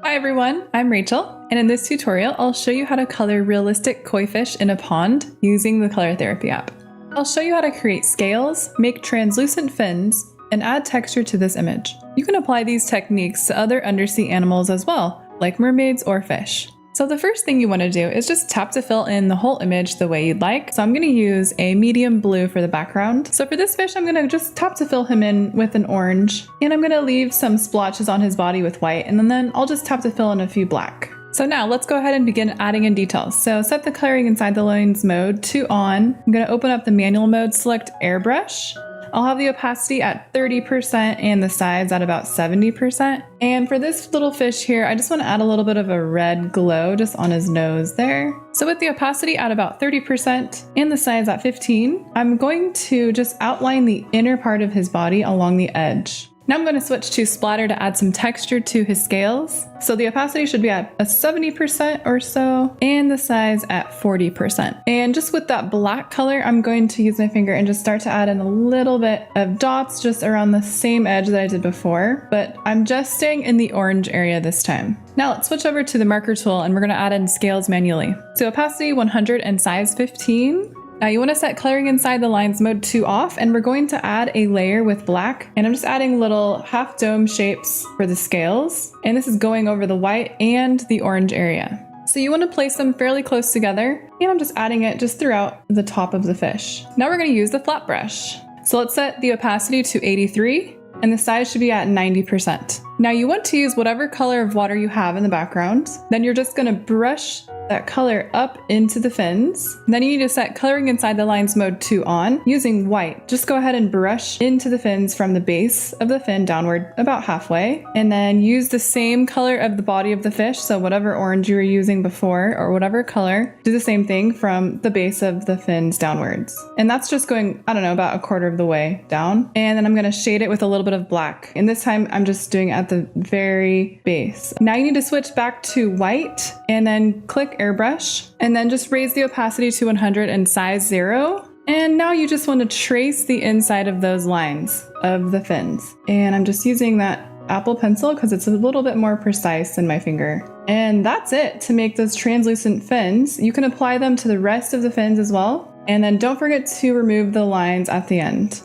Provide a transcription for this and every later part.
Hi everyone, I'm Rachel, and in this tutorial I'll show you how to color realistic koi fish in a pond using the Color Therapy app. I'll show you how to create scales, make translucent fins, and add texture to this image. You can apply these techniques to other undersea animals as well, like mermaids or fish. So the first thing you want to do is just tap to fill in the whole image the way you'd like. So I'm going to use a medium blue for the background. So for this fish, I'm going to just tap to fill him in with an orange, and I'm going to leave some splotches on his body with white, and then I'll just tap to fill in a few black. So now let's go ahead and begin adding in details. So set the coloring inside the lines mode to on. I'm going to open up the manual mode, select AIRBRUSH. I'll have the opacity at 30% and the size at about 70%. And for this little fish here, I just want to add a little bit of a red glow just on his nose there. So with the opacity at about 30% and the size at 15, I'm going to just outline the inner part of his body along the edge. Now I'm going to switch to splatter to add some texture to his scales. So the opacity should be at a 70% or so, and the size at 40%. And just with that black color, I'm going to use my finger and just start to add in a little bit of dots just around the same edge that I did before, but I'm just staying in the orange area this time. Now let's switch over to the marker tool and we're going to add in scales manually. So opacity 100 and size 15. Now you want to set coloring inside the lines mode to off, and we're going to add a layer with black, and I'm just adding little half dome shapes for the scales, and this is going over the white and the orange area. So you want to place them fairly close together, and I'm just adding it just throughout the top of the fish. Now we're going to use the flat brush. So let's set the opacity to 83, and the size should be at 90%. Now you want to use whatever color of water you have in the background. Then you're just going to brush that color up into the fins. Then you need to set coloring inside the lines mode to on using white. Just go ahead and brush into the fins from the base of the fin downward about halfway, and then use the same color of the body of the fish. So whatever orange you were using before or whatever color, do the same thing from the base of the fins downwards. And that's just going, I don't know, about a quarter of the way down. And then I'm going to shade it with a little bit of black. And this time I'm just doing it at the very base. Now you need to switch back to white and then click AIRBRUSH, and then just raise the opacity to 100 and size 0. And now you just want to trace the inside of those lines of the fins. And I'm just using that Apple pencil because it's a little bit more precise than my finger. And that's it to make those translucent fins. You can apply them to the rest of the fins as well. And then don't forget to remove the lines at the end.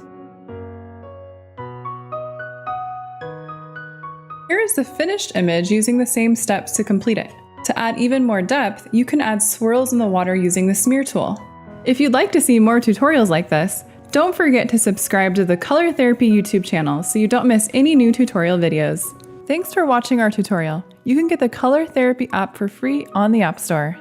Here is the finished image using the same steps to complete it. To add even more depth, you can add swirls in the water using the smear tool. If you'd like to see more tutorials like this, don't forget to subscribe to the Color Therapy YouTube channel so you don't miss any new tutorial videos. Thanks for watching our tutorial. You can get the Color Therapy app for free on the App Store.